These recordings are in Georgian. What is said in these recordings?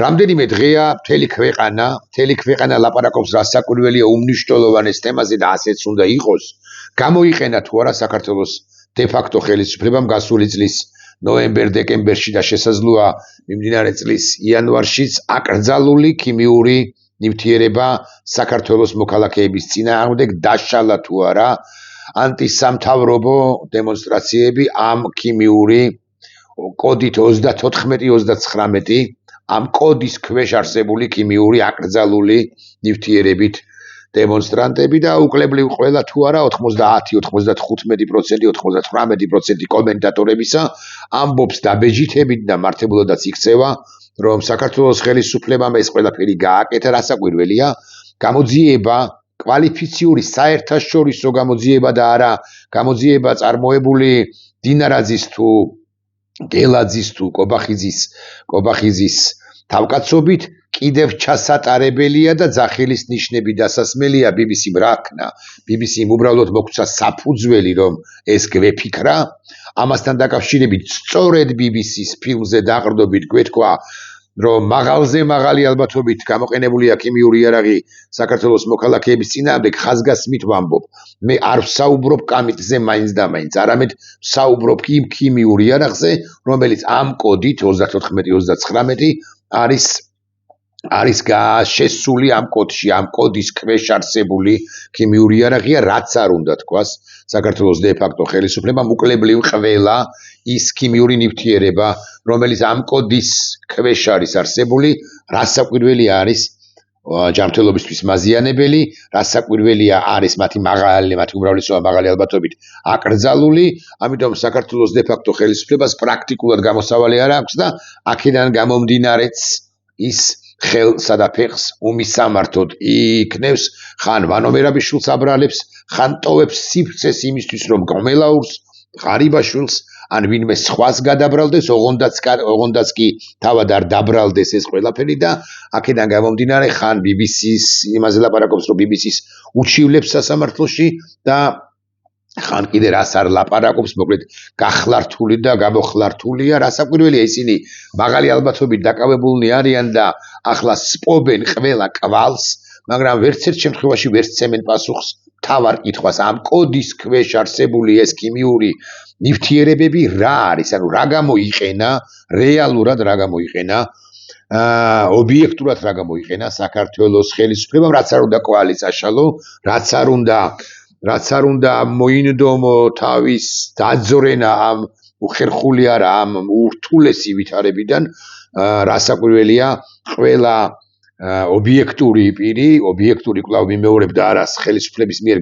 რამდენიმე დღეა მთელი ქვეყანა ლაპარაკობს რა საკვირველია უმნიშვნელოვანეს თემაზე და ასეც უნდა იყოს. გამოიყენა თუ არა საქართველოს დე-ფაქტო ხელისუფლებამ გასული წლის ნოემბერ-დეკემბერში და შესაძლოა მიმდინარე წლის იანვარშიც აკრძალული ქიმიური ნივთიერება საქართველოს მოქალაქეების წინააღმდეგ დაშალა თუ არა ანტისამთავრობო დემონსტრაციები ამ ქიმიური კოდით 34-39 ამ კოდის ქვეშ არსებული ქიმიური აკრძალული ნივთიერებით დემონსტრანტები და უკლებლივ ყველა თუ არა 90-95%, 99% კომენტატორებისა ამბობს დაბეჯითებით და მართებულადაც იქცევა, რომ საქართველოს ხელისუფლებამ ეს ყველაფერი გააკეთა, რასაკვირველია, გამოძიება კვალიფიციური საერთაშორისო გამოძიება და არა გამოძიება წარმოებული დინარაძის თუ გელაძის თუ კობახიძის თავკაცობით კიდევ ჩასატარებელია და ძახილის ნიშნები დასასმელია BBC-მ რა ქნა. BBC-მ უბრალოდ მოგვცა საფუძველი რომ ეს გვეფიქრა. ამასთან დაკავშირებით სწორედ BBC-ს ფილმზე დაყრდობით გვეთქვა რომ მაღალზე მაღალი ალბათობით გამოყენებულია ქიმიური იარაღი საქართველოს მოქალაქეების წინააღმდეგ ხაზგასმით ვამბობ. მე არ ვსაუბრობ კამიტზე მაინც და მაინც, არამედ ვსაუბრობ იმ ქიმიურ იარაღზე, რომელიც ამ კოდით 34-39 არის შესული ამ კოდში, ამ კოდის ქვეშ არსებული ქიმიური იარაღია, რაც არ უნდა თქვას საქართველოს დე-ფაქტო ხელისუფლებამ უკლებლივ ყველა ის ქიმიური ნივთიერება, რომელიც ამ კოდის ქვეშ არის არსებული, რასაკვირველია არის ჯანმრთელობისთვის მაზიანებელი, რასაკვირველია არის მათი უმრავლესობა მაღალი ალბათობით აკრძალული, ამიტომ საქართველოს დე-ფაქტო ხელისუფლებას პრაქტიკულად გამოსავალი არ აქვს და აქედან გამომდინარეც ის ხელსა და ფეხს უმისამართოდ იქნევს, ხან ვანო მერაბიშვილს აბრალებს, ხან ტოვებს სივრცეს იმისთვის, რომ გომელაურს, ღარიბაშვილს, ან ვინმე სხვას გადაბრალდეს, ოღონდაც კი თავად არ დაბრალდეს ეს ყველაფერი და აქედან გამომდინარე ხან BBC-ს იმაზე ლაპარაკობს, რომ BBC-ს უჩივლებს სასამართლოში და ხან კიდე რას არ ლაპარაკობს, მოკლედ გახლართული და გამოხლართულია, რასაკვირველია ისინი მაღალი ალბათობით დაკავებულნი არიან და ახლა სპობენ ყველა კვალს, მაგრამ ვერც ერთ შემთხვევაში ვერ სცემენ პასუხს თავარ კითხვას, ამ კოდის ქვეშ არსებული ეს ქიმიური ნივთიერებები რა არის, ანუ რა გამოიყენა, რეალურად რა გამოიყენა, ობიექტურად რა გამოიყენა საქართველოს ხელისუფლებამ, რაც არ უნდა კვალი წაშალო, რაც არ უნდა მოინდომო თავის დაძრენა ამ უხერხული არა ამ ურთულესი ვითარებიდან, რასაკვირველია ყველა ობიექტური პირი, ობიექტური კვლავ მიმეორებ და არას ხელისუფლების მიერ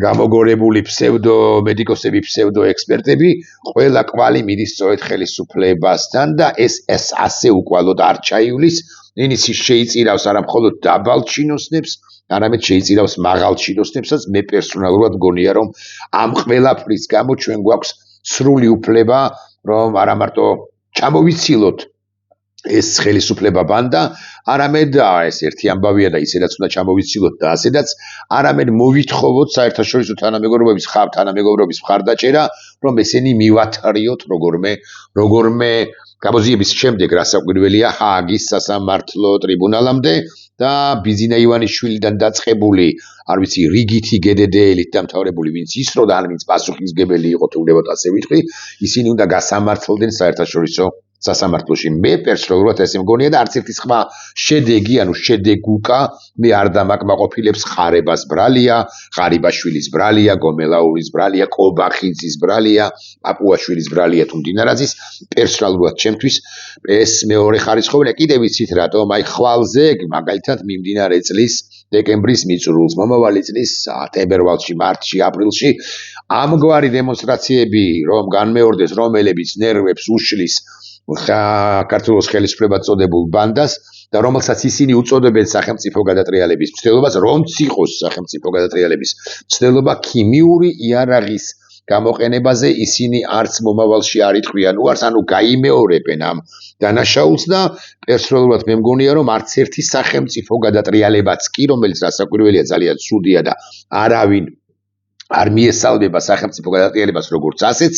გამოგორებული ფსევდომედიკოსები, ფსევდოექსპერტები, ყველა კვალი მიდის სწორედ ხელისუფლებასთან და ეს ასე უკვალოდ არ ჩაივლის, ინისი შეიწირავს არა მხოლოდ დაბალ ჩინოსნებს, არამედ შეიწირავს მაღალ ჩინოსნებსაც. მე პერსონალურად მგონია, რომ ამ ყველაფრის გამო ჩვენ გვაქვს სრული უფლება, რომ არა მარტო ჩამოვიცილოთ ეს ხელისუფლება ბანდა, არამედ ეს ერთი ამბავია და ისედაც უნდა ჩამოვიცილოთ და ასედაც, არამედ მოვითხოვოთ საერთაშორისო თანამეგობრობის მხარდაჭერა, რომ ესენი მივათარიოთ როგორმე გამოძიების შემდეგ, რასაკვირველია ჰააგის სასამართლო ტრიბუნალამდე და ბიზინა ივანიშვილიდან დაწყებული, არ ვიცი, რიგითი გედედეელით დამთავრებული ვინც ისრო და ან ვინც პასუხისმგებელი იყო, თუ ვნებოთ ასე ვიტყვი, ისინი უნდა გასამართლდნენ საერთაშორისო სასამართლოში. მე პერსონალურად ესე მგონია და არც ერთი სხვა შედეგი, ანუ შედეგუკა მე არ დამაკმაყოფილებს. ხარებას ბრალია, ღარიბაშვილის ბრალია, გომელაურის ბრალია, კობახიძის ბრალია, პაპუაშვილის ბრალია თუ დინარაძის. პერსონალურად ჩემთვის ეს მეორე ხარისხოვანია. კიდევ ვიცით რატომ? აი ხვალზე, მაგალითად მიმდინარე წლის დეკემბრის მიწურულს, მომავალი წლის თებერვალში, მარტში, აპრილში ამგვარი დემონსტრაციები რომ განმეორდეს, რომელებიც ნერვებს უშლის საქართველოს ხელისუფლებად წოდებულ ბანდას და რომელსაც ისინი უწოდებენ სახელმწიფო გადატრიალების მცდელობას, რომც იყოს სახელმწიფო გადატრიალების მცდელობა ქიმიური იარაღის გამოყენებაზე ისინი არც მომავალში არ იტყვიან უარს, ანუ გაიმეორებენ ამ დანაშაულს და პერსონალურად მე მგონია, რომ არც ერთი სახელმწიფო გადატრიალებაც კი, რომელიც რასაკვირველია ძალიან ცუდია და არავინ არ მიესალმება სახელმწიფო გადატრიალებას როგორც ასეც,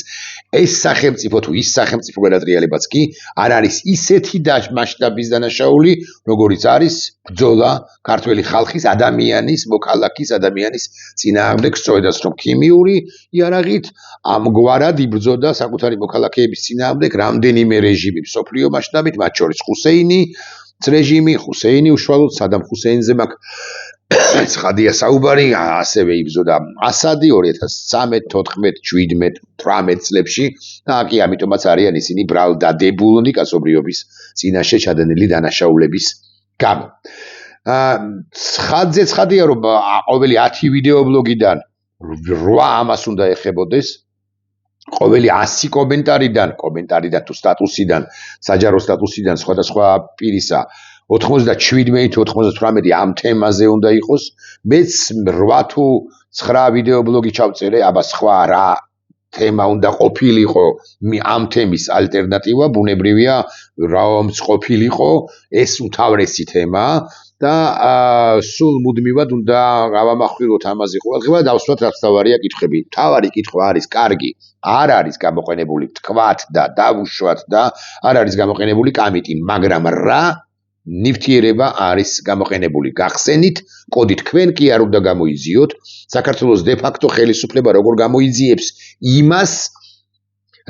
ეს სახელმწიფო თუ ის სახელმწიფო გადატრიალებაც კი არ არის ისეთი მასშტაბის დანაშაული, როგორიც არის ბრძოლა ქართველი ხალხის, ადამიანის, მოქალაქის ადამიანის წინააღმდეგ, სწორედაც რომ ქიმიური იარაღით ამგვარად იბრძოდა საკუთარი მოქალაქეების წინააღმდეგ რამდენიმე რეჟიმი მსოფლიო მასშტაბით, მათ შორის ხუსეინის რეჟიმი, ხუსეინი უშუალოდ სადამ ხუსეინზე ცხადია საუბარი, ასევე იბრძოდა ასადი 2013, 14, 17, 18 წლებში და კი ამიტომაც არიან ისინი ბრალდადებულნი კაცობრიობის წინაშე ჩადენილი დანაშაულების გამო. ცხადია რომ ყოველი 10 ვიდეობლოგიდან 800 უნდა ეხებოდეს, ყოველი 100 კომენტარიდან თუ სტატუსიდან, საჯარო სტატუსიდან სხვადასხვა პირისა 97-98 ამ თემაზე უნდა იყოს, მეც 8 თუ 9 ვიდეობლოგი ჩავწერე, აბა სხვა რა თემა უნდა ყოფილიყო ამ თემის ალტერნატივა, ბუნებრივია რაომც ყოფილიყო ეს უმთავრესი თემა და სულ მუდმივად უნდა გავამახვილოთ ამაზე ყოველდღიურად და დავსვათ რაც თავარია კითხვები. თავარი კითხვა არის კარგი, არ არის გამოყენებული თქვათ და დავუშვათ და არ არის გამოყენებული კამიტი, მაგრამ რა ნივთიერება არის გამოყენებული. გახსენით, კოდი თქვენ კი არ უნდა გამოიძიოთ საქართველოს დე-ფაქტო ხელისუფლება როგორ გამოიძიებს იმას,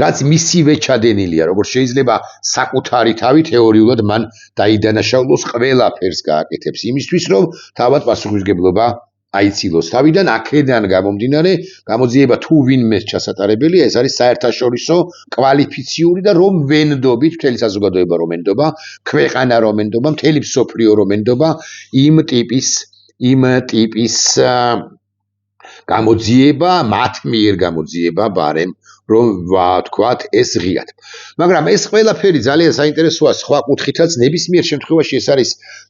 რაც მისივე ჩადენილია, როგორ შეიძლება საკუთარი თავი თეორიულად მან დაიდანაშაულოს, ყველაფერს გააკეთებს იმისთვის, რომ თავად პასუხისმგებლობა აიცილოს თავიდან, აქედან გამომდინარე, გამოძიება თუ ვინმე ჩასატარებელია, ეს არის საერთაშორისო კვალიფიციური და რომ ვენდობით, მთელი საზოგადოება რომ ენდობა, ქვეყანა რომ ენდობა, მთელი მსოფლიო რომ ენდობა იმ ტიპის გამოძიება, მათ მიერ გამოძიება ბარემ რომ ვთქვათ ეს ღიად. მაგრამ ეს ყველაფერი ძალიან საინტერესოა სხვა კუთხითაც, ნებისმიერ შემთხვევაში ეს არის,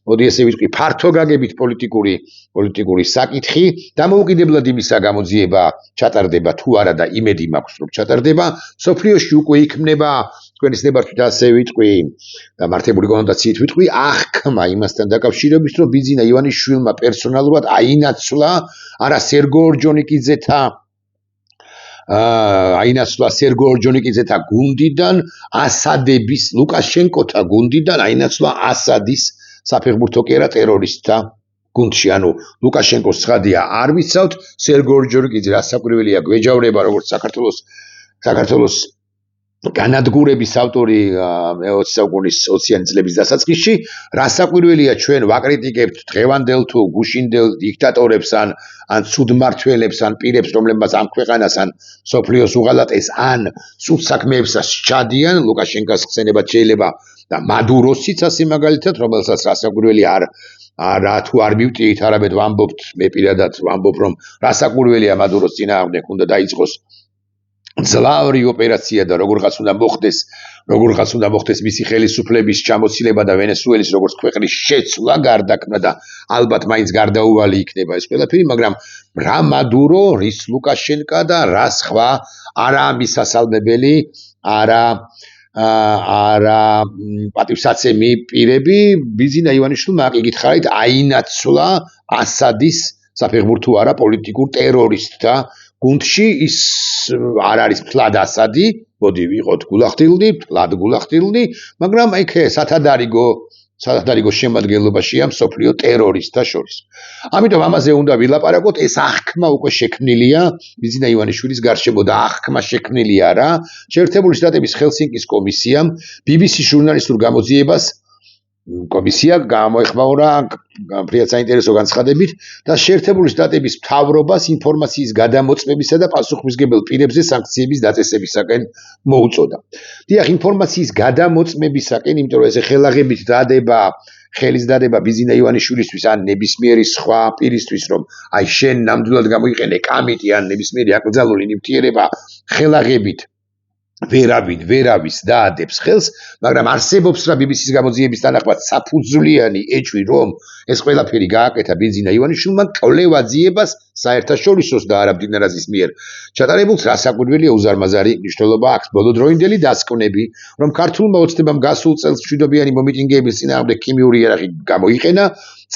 მოდი ესე ვიტყვი, ფართო გაგებით პოლიტიკური საკითხი, დამოუკიდებლად იმისა გამოძიება ჩატარდება თუ არა და იმედი მაქვს რომ ჩატარდება, სოფლიოში უკვე იქმნება თქვენი ნებართვით ასე ვიტყვი და მართებული კონოტაციით ვიტყვი, აღქმა იმასთან დაკავშირებით, რომ ბიძინა ივანიშვილმა პერსონალურად აინაცვლა არა სერგო ორჯონიკიძეთა გუნდიდან, ასადების, ლუკაშენკოთა გუნდიდან აინაცვლა ასადის საფეხბურთო კი არა ტერორისტთა გუნდში. ანუ ლუკაშენკოს ცხადია არ ვიცავთ, სერგო ორჯონიკიძე რასაკვირველია გვეჯავრება როგორც საქართველოს განადგურების ავტორი მე-20 საუკუნის 20-იანი წლების დასაწყისში, რასაკვირველია ჩვენ ვაკრიტიკებთ დღევანდელ თუ გუშინდელ დიქტატორებს ან ცუდმმართველებს ან პირებს, რომლებმაც ამ ქვეყანას ან სოფლიოს უღალატეს ან სულ საქმეებს სჩადიან, ლუკაშენკოს ხსენებაც შეიძლება და მადუროსიც ასე მაგალითად, რომელსაც რასაკვირველია არა თუ არ მივტიით, არამედ ვამბობთ, მე პირადად ვამბობ, რომ რასაკვირველია მადუროს წინააღმდეგ უნდა დაიწყოს ძლავრი ოპერაცია და როგორღაც უნდა მოხდეს მისი ხელისუფლების ჩამოცილება და ვენესუელის როგორც ქვეყნის შეცვლა გარდაქმნა და ალბათ მაინც გარდაუვალი იქნება ეს ყველაფერი, მაგრამ რა მადურო, რის ლუკაშენკა და რა სხვა არა მისასალმებელი, არა პატივსაცემი პირები ბიძინა ივანიშვილმა აკიგითხარით აინაცვლა ასადის საფეხბურთო არა პოლიტიკურ ტერორისტთა გუნდში. ის არ არის ფლად ასადი, მოდი ვიყოთ გულახდილნი, მაგრამ იქ სათადარიგო შემადგენლობაშია მსოფლიო ტერორისტთა შორის. ამიტომ ამაზე უნდა ვილაპარაკოთ, ეს აღქმა უკვე შექმნილია ბიძინა ივანიშვილის გარშემო და აღქმა შექმნილია რა, შეერთებული შტატების ჰელსინკის კომისიამ BBC ჟურნალისტურ გამოძიებას კომისია გამოეხმაურა ფრიად საინტერესო განცხადებით და შეერთებული შტატების მთავრობას ინფორმაციის გადამოწმებისა და პასუხისმგებელ პირებზე სანქციების დაწესებისაკენ მოუწოდა. დიახ, ინფორმაციის გადამოწმებისაკენ, იმიტომ რომ ეს ხელაღებით ხელის დადება ბიძინა ივანიშვილისთვის ან ნებისმიერი სხვა პირისთვის, რომ აი შენ ნამდვილად გამოიყენე კამიტი ან ნებისმიერი აკრძალული ნივთიერება ხელაღებით ვერავის დაადებს ხელს, მაგრამ არსებობს რა BBC-ის გამოძიების თანახმად საფუძვლიანი ეჭვი, რომ ეს ყველაფერი გააკეთა ბიძინა ივანიშვილმა კვლევა ძიებას საერთაშორისოს და არა მდინარაზის მიერ ჩატარებულს, რასაკვირველია უზარმაზარი მნიშვნელობა აქვს. ბოლოდროინდელი დასკვნები, რომ ქართულმა ოცნებამ გასულ წელს მშვიდობიანი მომიტინგეების წინააღმდეგ ქიმიური იარაღი გამოიყენა,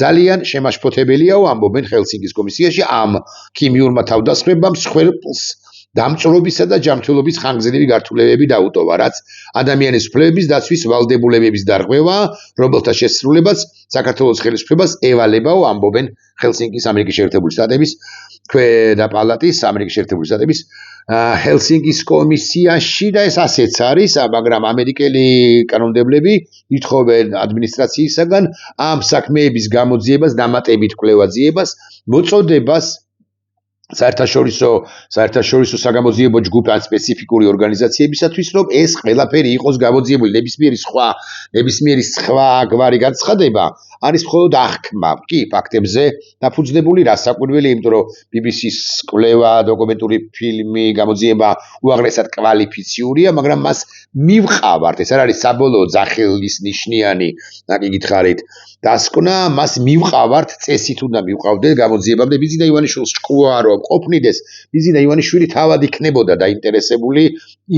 ძალიან შემაშფოთებელიაო ამბობენ ხელსინკის კომისიაში ამ ქიმიურმა თავდასხმებამ მსხვერპლს დამწვრობისა და ჯანმრთელობის ხანგრძლივი გართულებები დაუტოვა, რაც ადამიანის უფლებების დაცვის ვალდებულებების დარღვევაა, რომელთა შესრულებას საქართველოს ხელისუფლებას ევალებაო, ამბობენ ხელსინკის ამერიკის შეერთებული შტატების ქვედა პალატის ამერიკის შეერთებული შტატების ჰელსინკის კომისიაში და ეს ასეც არის, მაგრამ ამერიკელი კანონმდებლები ითხოვენ ადმინისტრაციისაგან ამ საქმეების გამოძიებას, დამატებით კვლევაძიებას, მოწოდებას საერთაშორისო საგამოძიებო ჯგუფ ან სპეციფიკური ორგანიზაციებისათვის, რომ ეს ყველაფერი იყოს გამოძიებული, ნებისმიერი სხვა გვარი განცხადება არის მხოლოდ აღქმა, კი, ფაქტებზე დაფუძნებული, რა საკვირველი, იმიტომ რომ BBC-ს კვლევა, დოკუმენტური ფილმი, გამოძიება უაღრესად კვალიფიციურია, მაგრამ მას მივყავართ, ეს არ არის საბოლოო ძახილის ნიშნიანი, კი გითხარით, დასკვნა, მას მივყავართ, წესით უნდა მივყავდეთ გამოძიებამდე. ბიზინა ივანიშვილს ჭკუა რომ ყოფნიდეს, ბიზინა ივანიშვილი თავად იქნებოდა დაინტერესებული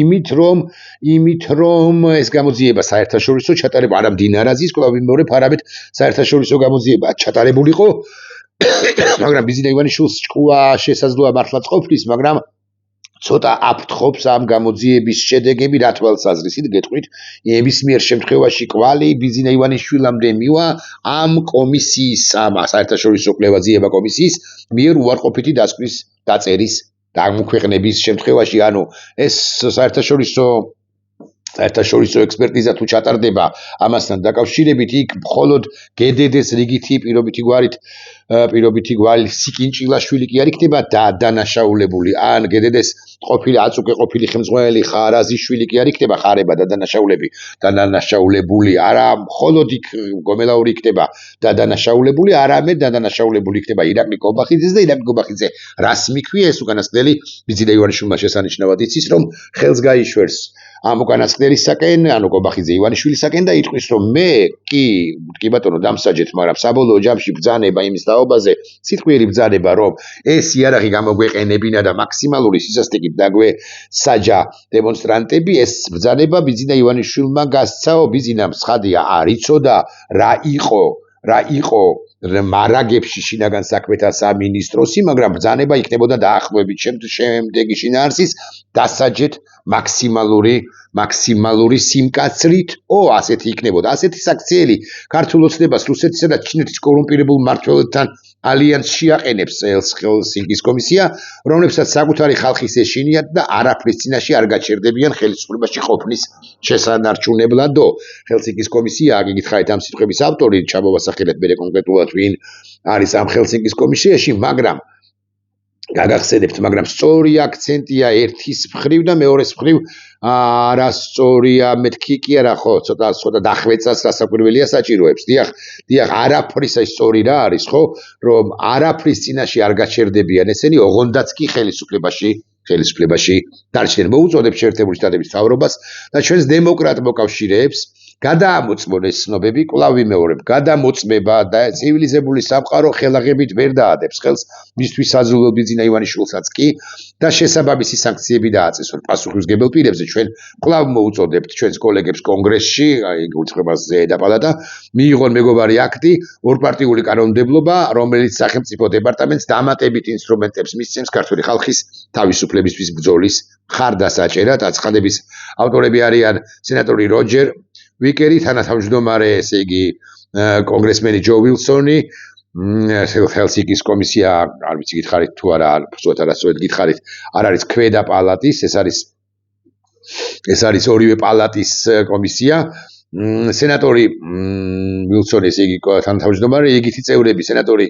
იმით რომ ეს გამოძიება საერთაშორისო ჩატარება არა მდინარაძის კვლავ ვიმეორებ, არამედ საერთაშორისო გამოძიება ჩატარებულიყო, მაგრამ ბიზინა ივანიშვილს ჭკუა შესაძლოა მართლაც ყოფნის, მაგრამ ცოტა აფრთხობს ამ გამოძიების შედეგები რა თვალსაზრისით გეტყვით, ნებისმიერ შემთხვევაში კვალი ბიზინა ივანიშვილამდე მივა ამ კომისიის, ამ საერთაშორისო კვლევაძიება კომისიის მიერ უარყოფითი დასკვნის დაწერის გამოქვეყნების შემთხვევაში, ანუ ეს საერთაშორისო ექსპერტიზა თუ ჩატარდება ამასთან დაკავშირებით, იქ მხოლოდ გედედეს რიგითი პირობითი გვარი სიკინჭილაშვილი კი არ იქნება დადანაშაულებული, ან გედედეს აწუკე ყოფილი ხელმძღვანელი ხარაზიშვილი კი არ იქნება ხარება დადანაშაულებული, არა მხოლოდ იქ გომელაური იქნება დადანაშაულებული, არამედ დადანაშაულებული იქნება ირაკლი კობახიძეს და ირაკლი კობახიძე რას მიქვია ეს უკანასკნელი ბიზინა ივანიშვილმა შესანიშნავად იცის, რომ ხელს გაიშვერს ამ უკანასკნელისაკენ, ანუ კობახიძე ივანიშვილისაკენ და იტყვის, რომ მე კი ბატონო დამსაჯეთ, მაგრამ საბოლოო ჯამში ბრძანება იმის თაობაზე, სიტყვიერი ბრძანება, რომ ეს იარაღი გამოგვეყენებინა და მაქსიმალური სისასტიკით დაგვესაჯა დემონსტრანტები, ეს ბრძანება ბიზინა ივანიშვილმა გასცაო, ბიზინამ ცხადია არ იცოდა რა იყო მარაგებში შინაგან საქმეთა სამინისტროსი, მაგრამ ბრძანება იქნებოდა დაახლოებით შემდეგი შინაარსის დასაჯეთ მაქსიმალური სიმკაცრით, ასეთი იქნებოდა. ასეთი საქციელი ქართულ ოცნებას რუსეთისა და ჩინეთის კორუმპირებულ მმართველებთან ალიანსში აყენებს ჰელსინკის კომისია, რომლებსაც საკუთარი ხალხის ეშინიათ და არაფრის წინაშე არ გაჩერდებიან ხელისუფლებაში ყოფნის შესანარჩუნებლადო. ჰელსინკის კომისია, გითხარით ამ სიტყვების ავტორი, ჩამოვასახელეთ მე კონკრეტულად ვინ არის ამ ჰელსინკის კომისიაში, მაგრამ გაგახსენებთ, მაგრამ სწორი აქცენტია ერთის მხრივ და მეორეს მხრივ არასწორია, მეთქი კი არა, ხო, ცოტა დახვეწას რასაკვირველია საჭიროებს. დიახ, არაფრის სწორი რა არის, ხო, რომ არაფრის წინაშე არ გაჩერდებიან ესენი, ოღონდაც კი ხელისუფლებაში დარჩნენ. მოუწოდებ შეერთებული შტატების მთავრობას და ჩვენს დემოკრატ მოკავშირეებს გადაამოწმონ ეს ცნობები, კვლავ ვიმეორებ, გადამოწმება და ცივილიზებული სამყარო ხელაღებით ვერ დაადებს ხელს მისთვის საძულელ ბიზინა ივანიშვილსაც კი და შესაბამისი სანქციები დააწესონ პასუხისმგებელ პირებზე. ჩვენ კვლავ მოუწოდებთ ჩვენს კოლეგებს კონგრესში, გულწრფელობას ზედა პალატა, მიიღონ მეგობარი აქტი, ორპარტიული კანონმდებლობა, რომელიც სახელმწიფო დეპარტამენტს დამატებით ინსტრუმენტებს მისცემს ქართული ხალხის თავისუფლებისთვის ბრძოლის მხარდასაჭერად. აცხადების ავტორები არიან სენატორი როჯერ ვიკერი, თანათავმჯდომარე, ესე იგი კონგრესმენი ჯო ვილსონი, ჰელსინკის კომისია, არ ვიცი გითხარით თუ არა, სწორად არასწორად გითხარით, არ არის ქვედა პალატის, ეს არის ორივე პალატის კომისია. სენატორი ვილსონი, ესე იგი თანათავმჯდომარე, იგითი წევრები, სენატორი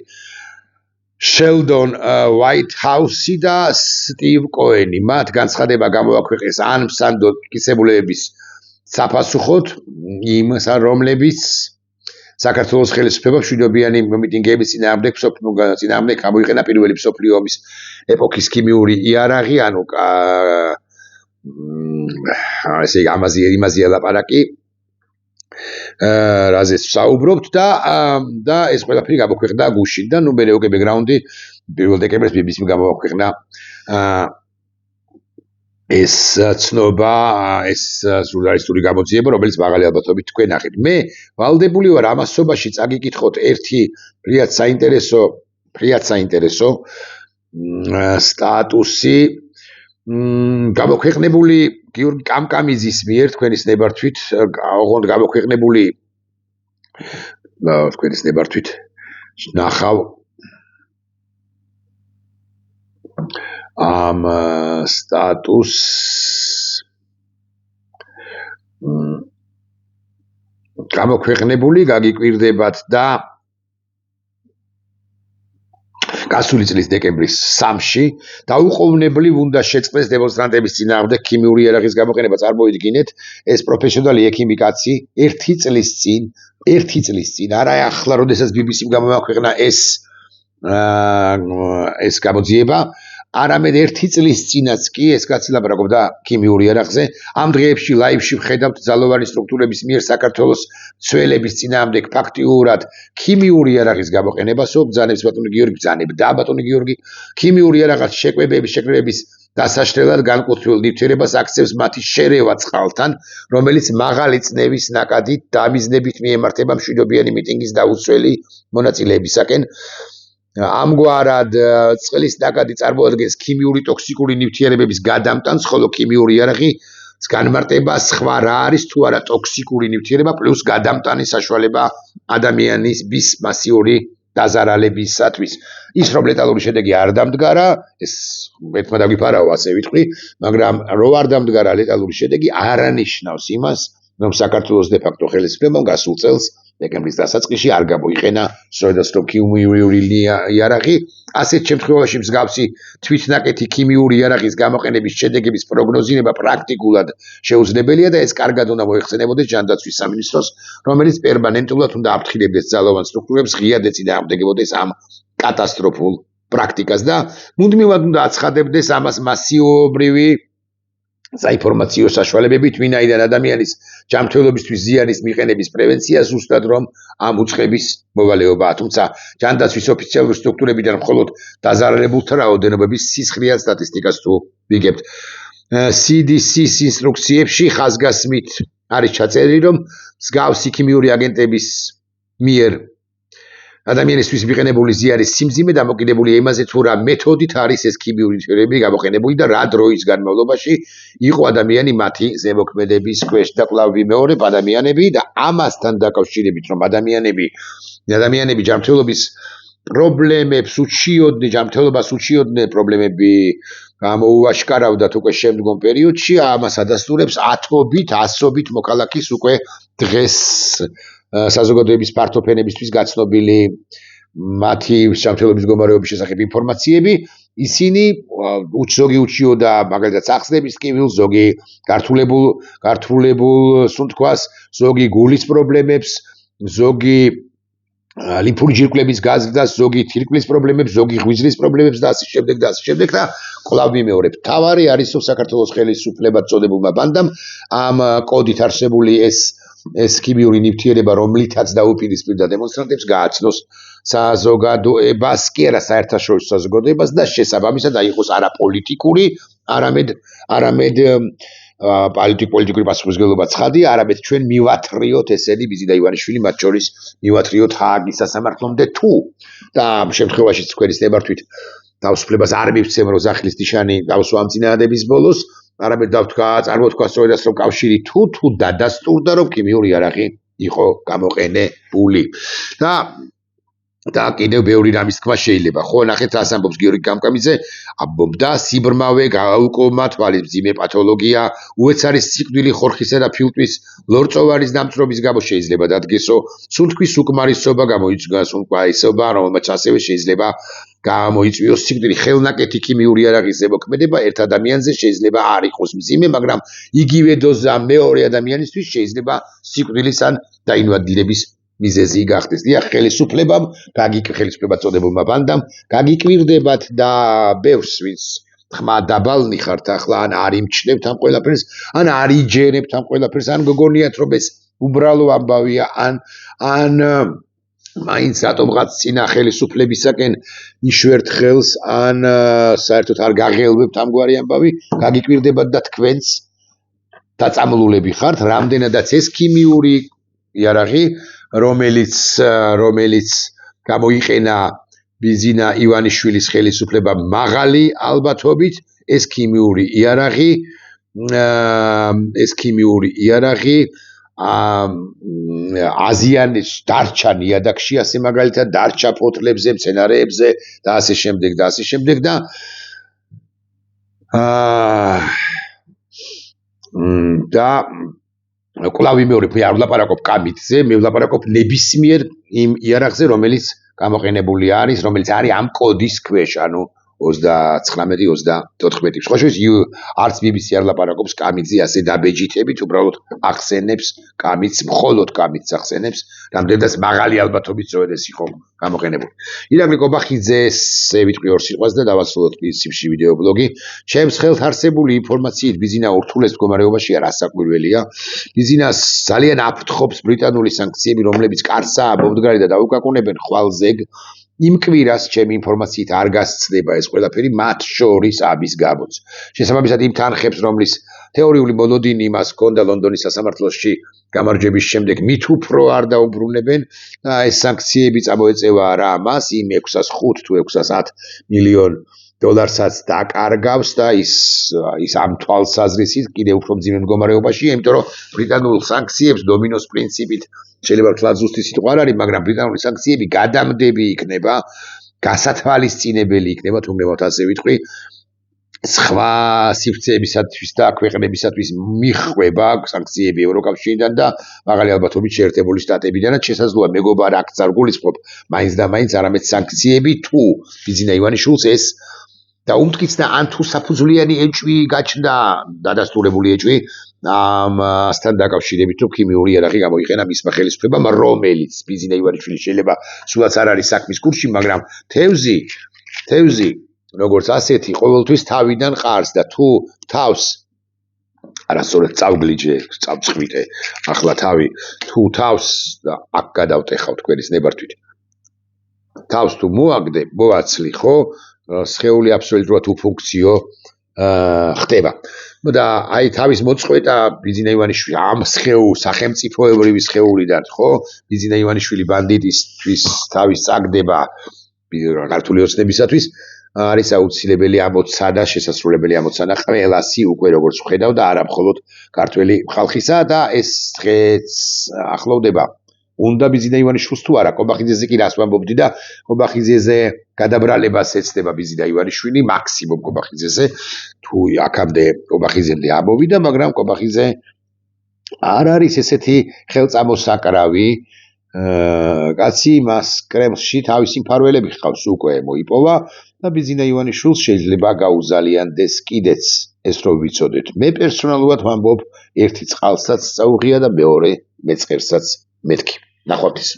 შელდონ უაიტჰაუსი და სტივ კოენი. მათ განცხადება გამოაქვეყნეს ან მსანდო კისებულების საფასუხოდ იმ რომლებიც საქართველოს ხელისუფლება მშვიდობიანი მიტინგების წინააღმდეგ გამოიყენა პირველი მსოფლიო ომის ეპოქის ქიმიური იარაღი, ანუ ესე იგი იმაზეა ლაპარაკი, რაზეც ვსაუბრობთ და ეს ყველაფერი გამოქვეყნდა გუშინ და ნუ მე უკვე ბექგრაუნდი 1 დეკემბერს BBC-მ გამოაქვეყნა ეს ცნობა, ეს სურდალისტური გამოძიება, რომელიც მაღალი ალბათობით თქვენ ნახეთ. მე ვალდებული ვარ ამასობაში წაგიკითხოთ ერთი ფრიად საინტერესო სტატუსი გამოქვეყნებული გიორგი კამკამიძის მიერ თქვენის ნებართვით, ოღონდ გამოქვეყნებული თქვენის ნებართვით ნახავ ამ სტატუს გამოქვეყნებული გაგიკვირდებათ და გასული წლის დეკემბრის 3-ში დაუყოვნებლივ უნდა შეწყდეს დემონსტრანტების წინააღმდეგ ქიმიური იარაღის გამოყენება. წარმოიდგინეთ, ეს პროფესიონალი ექიმი კაცი ერთი წლის წინ, არა ახლა, როდესაც BBC-მ გამოაქვეყნა ეს გამოძიება, არამედ ერთი წლის წინაც კი ეს კაცი ლაპარაკობდა ქიმიურ იარაღზე. ამ დღეებში ლაივში ვხედავთ ძალოვანი სტრუქტურების მიერ საქართველოს მცველების წინააღმდეგ ფაქტიურად ქიმიური იარაღის გამოყენებასო, ბრძანებს ბატონი გიორგი, ქიმიური იარაღის შეკვებების დასაშლელად განკუთვნილ ნივთიერებას აქცევს მათი შერევა წყალთან, რომელიც მაღალი წნევის ნაკადით დამიზნებით მიემართება მშვიდობიანი მიტინგის დაუცველი მონაწილეებისაკენ. ამგვარად წყლის ნაკადი წარმოადგენს ქიმიური ტოქსიკური ნივთიერებების გადამტანს, ხოლო ქიმიური იარაღის განმარტება სხვა რა არის თუ არა ტოქსიკური ნივთიერება პლუს გადამტანი საშუალება ადამიანის მასიური დაზარალებისათვის. ის რომ ლეტალური შედეგი არ დამდგარა, ეს ერთმა დაგვიფარაო, ასე ვიტყვი, მაგრამ რო არ დამდგარა ლეტალური შედეგი არანიშნავს იმას, რომ საქართველოს დე-ფაქტო ხელისუფლებამ გასულ წელს დეკემბრის დასაწყისში არ გამოიყენა სწორედაც ქიმიური იარაღი. ასეთ შემთხვევაში მსგავსი თვითნაკეთი ქიმიური იარაღის გამოყენების შედეგების პროგნოზირება პრაქტიკულად შეუძლებელია და ეს კარგად უნდა მოეხსენებოდეს ჯანდაცვის სამინისტროს, რომელიც პერმანენტულად უნდა აფრთხილებდეს ძალოვან სტრუქტურებს, ღიად ეწინააღმდეგებოდეს ამ კატასტროფულ პრაქტიკას და მუდმივად უნდა აცხადებდეს ამას მასიობრივი საინფორმაციო საშუალებებით, ვინაიდან ადამიანის ჯანმრთელობისთვის ზიანის მიყენების პრევენცია ზუსტად რომ ამ უწყების მოვალეობაა. თუმცა ჯანდაცვის ოფიციალური სტრუქტურებიდან მხოლოდ დაზარალებულთა რაოდენობის სისხლიან სტატისტიკას თუ ვიგებთ. CDC-ის ინსტრუქციებში ხაზგასმით არის ჩაწერილი, რომ მსგავსი ქიმიური აგენტების მიერ ადამიანისთვის მიყენებული ზიანის სიმძიმე დამოკიდებულია იმაზე, თუ რა მეთოდით არის ეს ქიმიური ნივთიერებები გამოყენებული და რა დროის განმავლობაში იყო ადამიანი მათი ზემოქმედების ქვეშ. და კვლავ ვიმეორებ, ადამიანები და ამასთან დაკავშირებით, რომ ადამიანები ჯანმრთელობის პრობლემებს უჩიოდნენ პრობლემები გამოუაშკარავდათ უკვე შემდგომ პერიოდში, ამას ადასტურებს ათობით, ასობით მოქალაქის უკვე დღეს საზოგადოების ფართოფენებისთვის გაცნობილი მათი ჯანმრთელობის მდგომარეობის შესახებ ინფორმაციები. ისინი ზოგი უჩიოდა მაგალითად სახსნების ტკივილს, ზოგი გართულებულ სუნთქვას, ზოგი გულის პრობლემებს, ზოგი ლიმფური ჯირკვლების გაზრდას, ზოგი თირკმლის პრობლემებს, ზოგი ღვიძლის პრობლემებს და ასე შემდეგ და კვლავ ვიმეორებ, თავარი არის საქართველოს ხელისუფლებად წოდებულმა ბანდამ ამ კოდით არსებული ეს ქიმიური ნივთიერება, რომლითაც დაუპირისპირდა დემონსტრანტებს, გააცნოს საზოგადოებას, კი არა საერთაშორისო საზოგადოებას და შესაბამისად აიღოს არა პოლიტიკური, არამედ პოლიტიკური პასუხისმგებლობა ცხადია, არამედ ჩვენ მივათრიოთ ესენი ბიზი და ივანიშვილი, მათ შორის მივათრიოთ ჰააგის სასამართლომდე თუ და ამ შემთხვევაში თქვენის ნებართვით თავისუფლებას არ მივცემ, რომ ზახლის ნიშანი დავსვა ამ წინააღმდების ბოლოს, არამედ წარმოთქვა სწორედაც რომ კავშირი თუ დადასტურდა, რომ ქიმიური იარაღი იყო გამოყენებული. და კიდევ ბევრი რამის თქვა შეიძლება. ხო, ნახეთ, რას ამბობს გიორგი კამკამიძე, ამბობდა სიბრმავე, გააუკომა, თვალის მძიმე პათოლოგია, უეცარი სიკვდილი ხორხისა და ფილტვის ლორწოვარის დამწრობის გამო შეიძლება დადგესო, სუნთქვის უკმარისობა გამოიწვია, რომელმაც ასევე შეიძლება გამოიწვიოს სიკვდილი. ხელნაკეთი ქიმიური იარაღის ზემოქმედება ერთ ადამიანზე შეიძლება არ იყოს მძიმე, მაგრამ იგივე დოზა მეორე ადამიანისთვის შეიძლება სიკვდილის ან დაინვადილების მიზეზი გახდეს. დიახ, ხელისუფლებამ, ხელისუფლება წოდებულმა ბანდამ, გაგიკვირდებათ და ბევრს ვინც ხმა დაბალნი ხართ ახლა, ან არ იმჩნევთ ამ ყველაფერს, ან არ იჯერებთ ამ ყველაფერს, ან გოგონიათ რომ ეს უბრალო ამბავია, ან მაინც რატომღაც წინა ხელისუფლებისაკენ იშვერთ ხელს ან საერთოდ არ გაღელვებთ ამგვარი ამბავი, გაგიკვირდებათ და თქვენც დაწამლულები ხართ, რამდენადაც ეს ქიმიური იარაღი, რომელიც გამოიყენა ბიზინა ივანიშვილის ხელისუფლება მაღალი ალბათობით, ეს ქიმიური იარაღი აზიანის დარჩა ნიადაგში, ასე მაგალითად დარჩა ფოთლებზე, მცენარეებზე და ასე შემდეგ და კვლავ მეორე მე არ ვლაპარაკობ კამიტზე, მე ვლაპარაკობ ნებისმიერ იმ იარაღზე, რომელიც გამოყენებული არის, რომელიც არის ამ კოდის ქვეშ, ანუ 39-34. Სხვა შორის არც BBC არ ლაპარაკობს კამიტზე ასე დაბეჯითებით, უბრალოდ ახსენებს კამიტს, მხოლოდ კამიტს ახსენებს, რამდენადაც მაღალი ალბათობით სწორედ ეს იყო გამოყენებული. ირაკლი კობახიძე ვიტყვი ორ სიტყვას და დავასრულოთ პრინციპში ვიდეო ბლოგი. ჩემს ხელთ არსებული ინფორმაციით ბიზინა ურთულეს მდგომარეობაშია, რასაკვირველია. ბიზინას ძალიან აფრთხობს ბრიტანული სანქციები, რომლებიც კარსაა მომდგარი და დაუკაკუნებენ ხვალზეგ. იმ კვირას ჩემი ინფორმაციით არ გასცდება ეს ყველაფერი, მათ შორის აბის გამოც. შესაბამისად იმ თანხებს, რომლის თეორიული მონოდინი მას ჰქონდა ლონდონის სასამართლოში გამარჯვების შემდეგ, მით უფრო არ დაუბრუნებენ და ეს სანქციები წამოეწევა რა მას იმ 605 თუ 610 მილიონ დოლარსაც დაკარგავს და ის ამ თვალსაზრისით კიდევ უფრო მძიმე მდგომარეობაშია, იმიტომ რომ ბრიტანულ სანქციებს დომინოს პრინციპით შეიძლება ვთქვათ ზუსტი სიტყვა არ არის, მაგრამ ბრიტანული სანქციები გადამდები იქნება, გასათვალისწინებელი იქნება, თუნდაც ასე ვიტყვი, სხვა სივრცეებისათვის და ქვეყნებისათვის მიხვება სანქციები ევროკავშირიდან და მაღალი ალბათობით შეერთებული შტატებიდანაც შესაძლოა მეგობარ აქ არ გულისხმობ, მაინც და მაინც არამედ სანქციები თუ ბიზინა ივანიშვილს ეს დაუმტკიც და ან თუ საფუძვლიანი ეჭვი გაჩნდა, დადასტურებული ეჭვი ამასთან დაკავშირებით, თუ ქიმიური იარაღი გამოიყენა მისმა ხელისუფლებამ, რომელიც ბიზინა ივანიშვილი შეიძლება სულაც არ არის საქმის კურსში, მაგრამ თევზი როგორც ასეთი ყოველთვის თავიდან ყარს და თუ თავს არასწორად წავგლიჯე, წავწყვიტე ახლა თავი, თუ თავს და აქ გადავტეხავ თქვენის ნებართვით. თავს თუ მოაგდე, მოაცლი, ხო? სხეული აბსოლუტურად უფუნქციო ხდება. და აი თავის მოწყვეტა ბიზინა ივანიშვილი ამ სახელმწიფოებრივი სხეულიდან, ხო? ბიზინა ივანიშვილი ბანდიტისთვის თავის წაგდება ქართული ოცნებისათვის არის აუცილებელი ამოცა და შესაძლებელი ამოცანა ყველასი უკვე როგორც ვხედავ და არა მხოლოდ ქართველი ხალხისა და ეს დღეც ახლოვდება. უნდა ბიზინა ივანიშვილს თუ არა, კობახიძეზე კი რას ვამბობდი და კობახიძეზე გადაბრალებას ეცდება ბიზინა ივანიშვილი, მაქსიმუმ კობახიძეზე, თუ აქამდე კობახიძემდე ამოვიდა, მაგრამ კობახიძე არ არის ესეთი ხელწამოსაკრავი კაცი, მას კრემლში თავისი მფარველები ჰყავს უკვე მოიპოვა და ბიზინა ივანიშვილს შეიძლება გაუზალიანდეს კიდეც ეს რომ ვიცოდეთ. მე პერსონალურად ვამბობ, ერთი წყალსაც წაუღია და მეორე მეწყერსაც მეთქი. ნახვამდის.